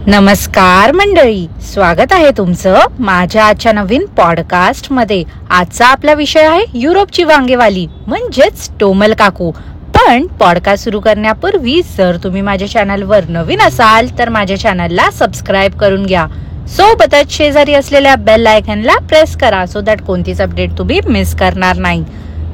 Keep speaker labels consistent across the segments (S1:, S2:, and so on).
S1: नमस्कार मंडळी, स्वागत आहे तुमचं माझ्या आजच्या नवीन पॉडकास्ट मध्ये। आजचा आपला विषय आहे युरोपची वांगेवाली म्हणजेच टोमल काकू। पण पॉडकास्ट सुरू करण्यापूर्वी जर तुम्ही माझ्या चॅनलवर नवीन असाल तर माझ्या चॅनलला सबस्क्राईब करून घ्या। सोबतच शेजारी असलेल्या बेल आयकॉनला प्रेस करा सो दॅट कोणतीच अपडेट तुम्ही मिस करणार नाही।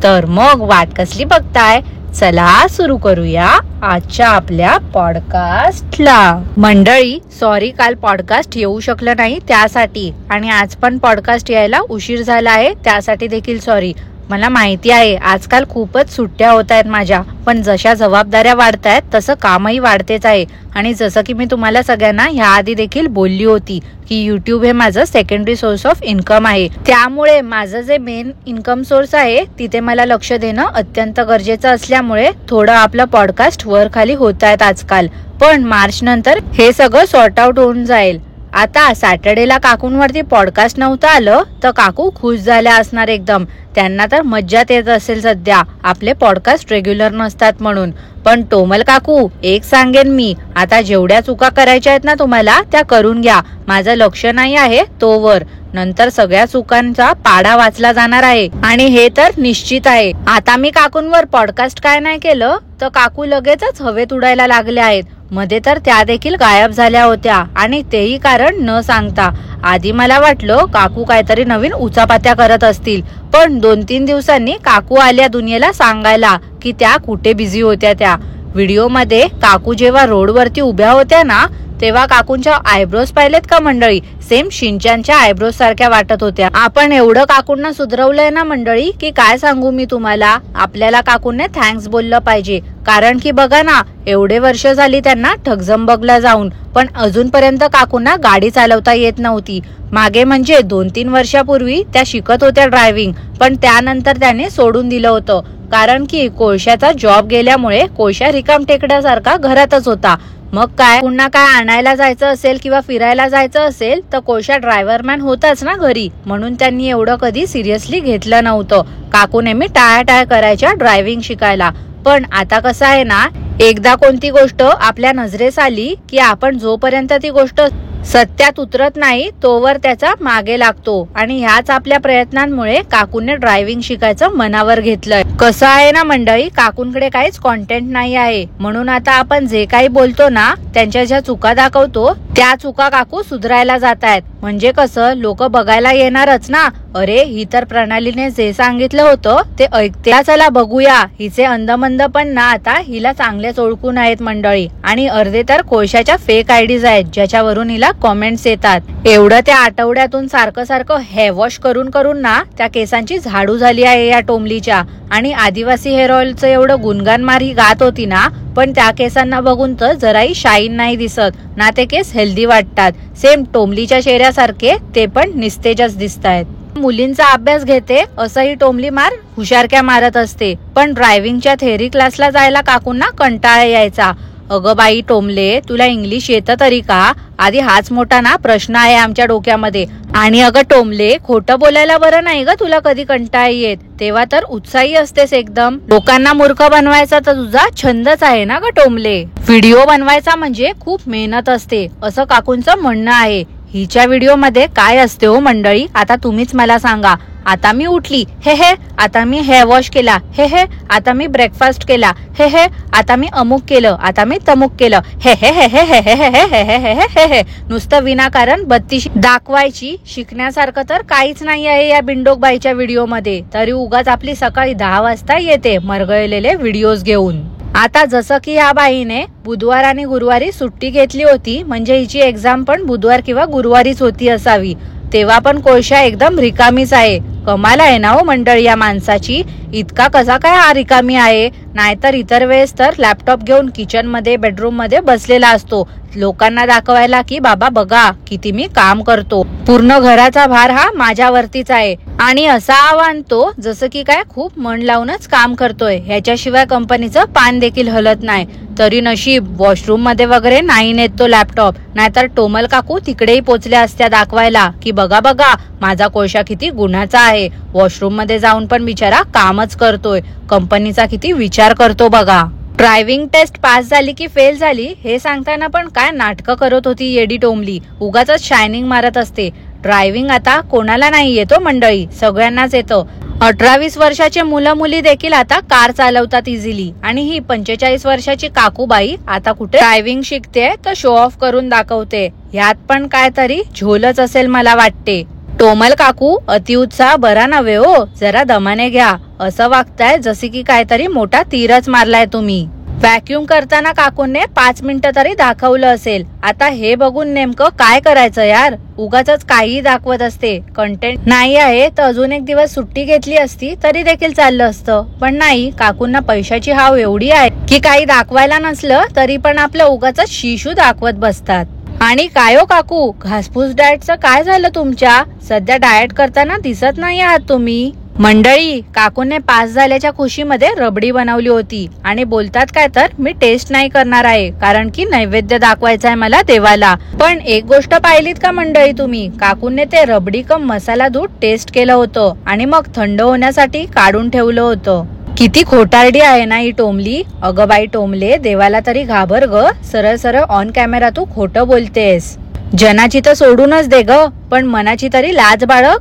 S1: तर मग वाट कसली बघताय, चला सुरू करूया आजच्या आपल्या पॉडकास्टला। मंडळी सॉरी, काल पॉडकास्ट येऊ शकलं नाही त्यासाठी, आणि आज पण पॉडकास्ट यायला उशीर झाला आहे त्यासाठी देखील सॉरी। मला माहिती आहे आजकाल खूपच सुट्ट्या होत आहेत माझ्या, पण जशा जबाबदाऱ्या वाढतायत तसं कामही वाढतेच आहे। आणि जसं की मी तुम्हाला सगळ्यांना ह्या आधी देखील बोलली होती की युट्यूब हे माझं सेकंडरी सोर्स ऑफ इन्कम आहे, त्यामुळे माझं जे मेन इन्कम सोर्स आहे तिथे मला लक्ष देणं अत्यंत गरजेचं असल्यामुळे थोडं आपलं पॉडकास्ट वर खाली होत आहेत आजकाल। पण मार्च नंतर हे सगळं सॉर्ट आउट होऊन जाईल। आता सॅटर्डेला काकूंवरती पॉडकास्ट नव्हतं आलं तर काकू खुश झाल्या असणार एकदम, त्यांना तर मज्जाच येत असेल सध्या आपले पॉडकास्ट रेग्युलर नसतात म्हणून। पण टोमल काकू एक सांगेन मी, आता जेवढ्या चुका करायच्या आहेत ना तुम्हाला त्या करून घ्या, माझं लक्ष नाही आहे तोवर, नंतर सगळ्या चुकांचा पाढा वाचला जाणार आहे आणि हे तर निश्चित आहे। आता मी काकूंवर पॉडकास्ट काय नाही केलं तर काकू लगेचच हवेत उडायला लागल्या आहेत। मध्ये तर त्या देखील गायब झाल्या होत्या आणि तेही कारण न सांगता। आधी मला वाटलं काकू काहीतरी नवीन उचापात्या करत असतील, पण 2-3 दिवसांनी काकू आल्या दुनियेला सांगायला की त्या कुठे बिझी होत्या। त्या व्हिडिओ मध्ये काकू जेव्हा रोडवरती उभ्या होत्या ना तेव्हा काकूंच्या आयब्रोज पाहिलेत का मंडळी, सेम शिंचांच्या आयब्रोज सारख्या वाटत होत्या। आपण एवढं काकूंना सुधरवलंय ना मंडळी की काय सांगू मी तुम्हाला। आपल्याला काकूंने थँक्स बोललं पाहिजे, कारण की बघा ना एवढे वर्ष झाली त्यांना ठगझंबगला जाऊन, पण अजूनपर्यंत काकूंना गाडी चालवता येत नव्हती। मागे म्हणजे 2-3 वर्षापूर्वी त्या शिकत होत्या ड्रायव्हिंग, पण त्यानंतर त्याने सोडून दिलं होतं, कारण की कोळशाचा जॉब गेल्यामुळे कोळशा रिकाम टेकड्यासारखा घरातच होता। मग काय पुन्हा काय आणायला जायचं असेल किंवा फिरायला जायचं असेल तर कोळशा ड्रायव्हरमॅन होताच ना घरी, म्हणून त्यांनी एवढं कधी सिरियसली घेतलं नव्हतं। काकू नेहमी टाळाटाळ करायच्या ड्रायव्हिंग शिकायला। पण आता कसं आहे ना, एकदा कोणती गोष्ट आपल्या नजरेस आली की आपण जोपर्यंत ती गोष्ट सत्यात उतरत नाही तोवर त्याचा मागे लागतो, आणि ह्याच आपल्या प्रयत्नांमुळे काकूने ड्रायव्हिंग शिकायचं मनावर घेतलंय। कसं आहे ना मंडळी, काकूंकडे काहीच कॉन्टेंट नाही आहे, म्हणून आता आपण जे काही बोलतो ना त्यांच्या ज्या चुका दाखवतो त्या चुका काकू सुधारायला जात आहेत। म्हणजे कसं, लोक बघायला येणारच ना, अरे ही तर प्रणालीने जे सांगितलं होतं ते ऐकते, चला बघूया। हिचे अंदमंद पण ना आता हिला चांगलेच ओळखून आहेत मंडळी, आणि अर्धे तर कोळशाच्या फेक आयडीज आहेत ज्याच्यावरून हिला कॉमेंट्स येतात। एवढं त्या आठवड्यातून सारखं सारखं हेअर वॉश करून करून ना त्या केसांची झाडू झाली आहे या टोमलीच्या। आणि आदिवासी हेअर ऑइलचं एवढं गुणगान मारी गात होती ना, पण त्या केसांना बघून तर जराही शाईन नाही दिसत ना, ते केस हेल्दी वाटतात। सेम टोमलीच्या चेहऱ्यासारखे ते पण निस्तेजच दिसतायत। मुलींचा अभ्यास घेते असंही टोमली मार हुशारक्या मारत असते, पण ड्रायव्हिंगच्या थेअरी क्लासला जायला काकूंना कंटाळा यायचा। अगं बाई टोमले, तुला इंग्लिश येतं तरी का, आधी हाच मोठा ना प्रश्न आहे आमच्या डोक्यामध्ये। आणि अगं टोमले, खोटं बोलायला बरं नाही ग तुला कधी कंटाळा येत, तेव्हा तर उत्साही असतेस एकदम। लोकांना मूर्ख बनवायचा तर तुझा छंदच आहे ना ग टोमले। व्हिडिओ बनवायचा म्हणजे खूप मेहनत असते असं काकूंचं म्हणणं आहे। हिच्या व्हिडिओ मध्ये काय असते हो मंडळी, आता तुम्हीच मला सांगा। आता मी उठली, हे हे, आता मी हेअर वॉश केला, हे हे, आता मी ब्रेकफास्ट केला, हे हे, आता मी अमुक केलं, आता मी तमुक केलं, हे हे हे हे हे हे हे हे हे हे हे हे। नुसतं विनाकारण बत्ती दाखवायची, शिकण्यासारखं तर काहीच नाही आहे या बिंडोक बाईच्या व्हिडिओ मध्ये, तरी उगाच आपली सकाळी 10 वाजता येते मरगळलेले व्हिडिओज घेऊन। आता जसं की या बाईने बुधवार आणि गुरुवारी सुट्टी घेतली होती, म्हणजे हिची एक्झाम पण बुधवार किंवा गुरुवारीच होती असावी, तेव्हा पण कोळशा एकदम रिकामीच आहे। कमाल आहे ना हो मंडळी या माणसाची, इतका कसा काय हा रिकामी आहे, नाहीतर इतर वेळेस तर लॅपटॉप घेऊन किचन मध्ये बेडरूम मध्ये बसलेला असतो, लोकांना दाखवायला की बाबा बघा किती मी काम करतो, पूर्ण घराचा भार हा माझ्यावरतीच आहे। आणि असा आव्हान तो जसं की काय खूप मन लावूनच काम करतोय, ह्याच्याशिवाय कंपनीचं पान देखील हलत नाही। तरी नशीब वॉशरूम मध्ये वगैरे नाही नेत तो लॅपटॉप, नाहीतर टोमल काकू तिकडेही पोचल्या असत्या दाखवायला की बघा बघा माझा कोळशा किती गुणाचा आहे, वॉशरूम मध्ये जाऊन पण बिचारा कामच करतोय, कंपनीचा किती विचार करतो बघा। ड्रायव्हिंग टेस्ट पास झाली की फेल झाली हे सांगताना पण काय नाटकं करत होती येडी टोमली. उगाच शायनिंग मारत असते. ड्रायव्हिंग आता कोणाला नाही येतो मंडळी, सगळ्यांनाच येतं. 18-20 वर्षाचे मुलं मुली देखील आता कार चालवतात इझिली. आणि ही 45 वर्षाची काकूबाई आता कुठे ड्रायव्हिंग शिकते तर शो ऑफ करून दाखवते. ह्यात पण काय तरी झोलच असेल मला वाटते. टोमल काकू अतिउत्साह बरा नव्हे हो, जरा दमाने घ्या. असं वागताय जसे की काहीतरी मोठा तीरच मारलाय तुम्ही. व्हॅक्युम करताना काकूंने 5 मिनिटं तरी दाखवलं असेल. आता हे बघून नेमकं काय करायचं यार. उगाच काही दाखवत असते. कंटेंट नाही आहे तर अजून एक दिवस सुट्टी घेतली असती तरी देखील चाललं असतं. पण नाही, काकूंना पैशाची हाव एवढी आहे की काही दाखवायला नसलं तरी पण आपलं उगाच शिशू दाखवत बसतात. आणि काय हो काकू, घासपूस डाएटचं काय झालं तुमच्या? सध्या डाएट करताना दिसत नाही आहात तुम्ही. मंडळी, काकूने पास झाल्याच्या खुशीमध्ये रबडी बनवली होती आणि बोलतात काय तर मी टेस्ट नाही करणार आहे कारण की नैवेद्य दाखवायचा आहे मला देवाला. पण एक गोष्ट पाहिलीत का मंडळी तुम्ही, काकूने ते रबडी कम मसाला दूध टेस्ट केलं होतं आणि मग थंड होण्यासाठी काढून ठेवलं होतं. किती खोटारडी आहे ना ही टोमली. अगं बाई टोमले, देवाला तरी घाबर ग. सरळ सरळ ऑन कॅमेरा तू खोटं बोलतेस. जनाची तर सोडूनच दे ग, पण मनाची तरी लाज बाळग.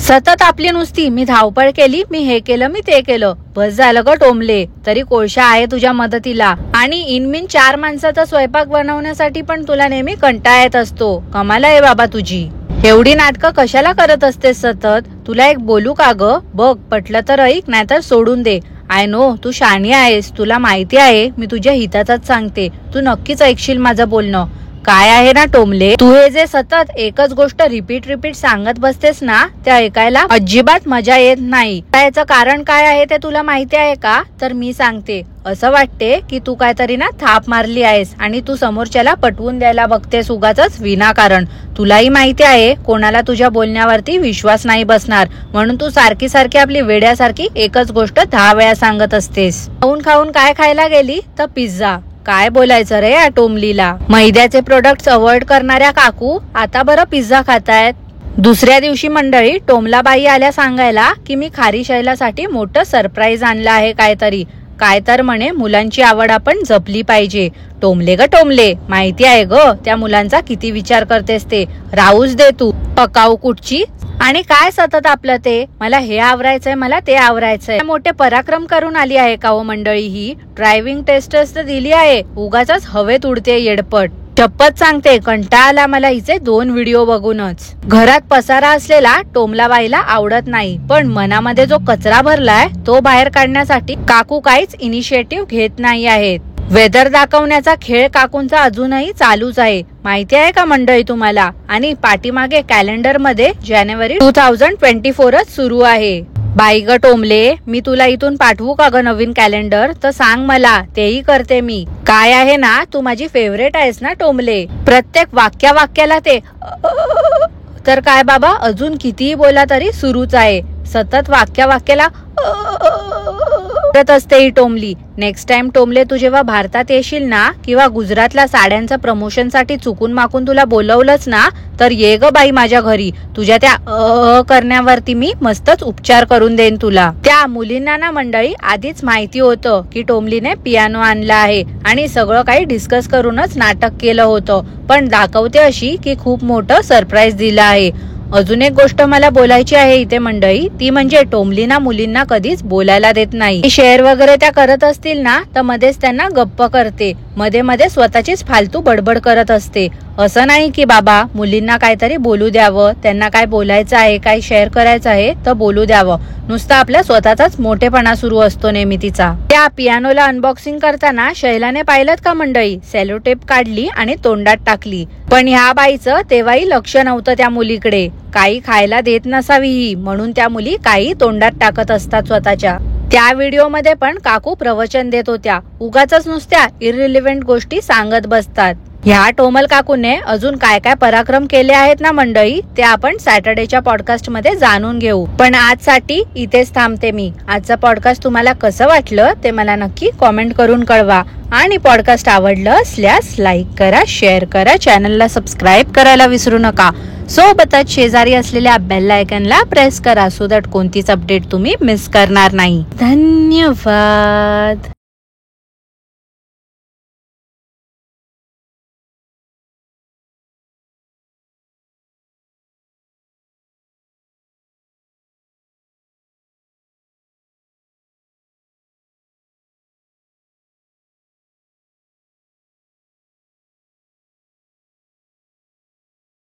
S1: सतत आपली नुसती मी धावपळ केली, मी हे केलं, मी ते केलं. बस झालं ग टोमले. तरी कोळशा आहे तुझ्या मदतीला. आणि इनमिन 4 माणसाचा स्वयंपाक बनवण्यासाठी पण तुला नेहमी कंटाळा येत असतो. कमाल आहे बाबा तुझी. एवढी नाटकं कशाला करत असतेस सतत? तुला एक बोलू का ग? बघ, पटलं तर ऐक, नाहीतर सोडून दे. आय नो तू शहाणी आहेस, तुला माहिती आहे मी तुझ्या हिताचाच सांगते. तू नक्कीच ऐकशील माझं बोलणं. काय आहे ना टोमले, तू हे जे सतत एकच गोष्ट रिपीट सांगत बसतेस ना, ते ऐकायला अजिबात मजा येत नाही. याचं कारण काय आहे ते तुला माहिती आहे का? तर मी सांगते. असं वाटते की तू काहीतरी ना थाप मारली आहेस आणि तू समोरच्याला पटवून द्यायला बघतेस उगाच विनाकारण. तुलाही माहिती आहे कोणाला तुझ्या बोलण्यावरती विश्वास नाही बसणार, म्हणून तू सारखी सारखी आपली वेड्यासारखी एकच गोष्ट 10 वेळा सांगत असतेस. खाऊन काय खायला गेली तर पिझ्झा. काय बोलायचं रे या टोमलीला. मैद्याचे प्रोडक्ट्स अवॉइड करणाऱ्या काकू आता बरं पिझ्झा खातायत. दुसऱ्या दिवशी मंडळी टोमलाबाई आल्या सांगायला की मी खारी शैलासाठी मोठं सरप्राईज आणलं आहे काहीतरी. काय तर म्हणे मुलांची आवड आपण जपली पाहिजे. टोमले ग टोमले, माहिती आहे ग त्या मुलांचा किती विचार करतेस ते. राहूच दे तू पकाऊ कुठची. आणि काय सतत आपलं ते मला हे आवरायचंय, मला ते आवरायचंय. मोठे पराक्रम करून आली आहे का हो मंडळी ही. ड्रायव्हिंग टेस्ट तर दिली आहे, उगाच हवेत उडते येडपट. शपथ सांगते कंटाळा आला मला हिचे 2 व्हिडिओ बघूनच. घरात पसारा असलेला टोमलाबाईला आवडत नाही, पण मनामध्ये जो कचरा भरलाय तो बाहेर काढण्यासाठी काकू काहीच इनिशिएटिव्ह घेत नाही आहेत. वेदर दाखवण्याचा खेळ काकूंचा अजूनही चालूच आहे, माहिती आहे का मंडळी तुम्हाला. आणि पाठीमागे कॅलेंडर मध्ये जानेवारी 2024च सुरू आहे. बाई ग टोमले, मी तुला इथून पाठवू का ग नवीन कॅलेंडर? तर सांग मला, तेही करते मी. काय आहे ना, तू माझी फेवरेट आहेस ना टोमले. प्रत्येक वाक्याला ते तर काय बाबा, अजून कितीही बोला तरी सुरूच आहे. सतत वाक्याला करत असते ही टोमली. नेक्स्ट टाइम टोमले तू जेव्हा भारतात येशील ना, किंवा गुजरातला साड्यांचं प्रमोशन साठी चुकून माकून तुला बोलवलंच ना, तर ये ग बाई माझ्या घरी. तुझ्या त्या करण्यावरती मी मस्तच उपचार करून देईन तुला. त्या मुलींना ना मंडळी आधीच माहिती होतं की टोमलीने पियानो आणला आहे आणि सगळं काही डिस्कस करूनच नाटक केलं होतं. पण दाखवते अशी की खूप मोठं सरप्राईज दिलं आहे. अजून एक गोष्ट मला बोलायची आहे इथे मंडळी, ती म्हणजे टोमलीना मुलींना कधीच बोलायला देत नाही. शेअर वगैरे त्या करत असतील ना तर मध्येच त्यांना गप्प करते. मध्ये स्वतःचीच फालतू बडबड करत असते. असं नाही की बाबा मुलींना काहीतरी बोलू द्यावं, त्यांना काय बोलायचं आहे, काय शेअर करायचं आहे तर बोलू द्यावं. नुसता आपल्या स्वतःचाच मोठेपणा सुरू असतो नेहमी तिचा. त्या पियानोला अनबॉक्सिंग करताना शैलाने पाहिलं का मंडळी, सेलोटेप काढली आणि तोंडात टाकली. पण ह्या बाईचं तेव्हाही लक्ष नव्हतं त्या मुलीकडे. काही खायला देत नसावी ही, म्हणून त्या मुली काही तोंडात टाकत असतात स्वतःच्या. त्या व्हिडिओ मध्ये पण काकू प्रवचन देत होत्या. उगाच नुसत्या इररिलेव्हंट गोष्टी सांगत बसतात. ह्या टोमल काकूने अजून काय काय पराक्रम केले आहेत ना मंडळी, ते आपण सॅटर्डेच्या पॉडकास्ट मध्ये जाणून घेऊ. पण आजसाठी इथेच थांबते मी. आजचं पॉडकास्ट तुम्हाला कसं वाटलं ते मला नक्की कॉमेंट करून कळवा. आणि पॉडकास्ट आवडलं असल्यास लाईक करा, शेअर करा, चॅनलला सबस्क्राईब करायला विसरू नका. सोबतच शेजारी असलेल्या बेल आयकॉनला प्रेस करा, सो दॅट कोणतीच अपडेट तुम्ही मिस करणार नाही. धन्यवाद.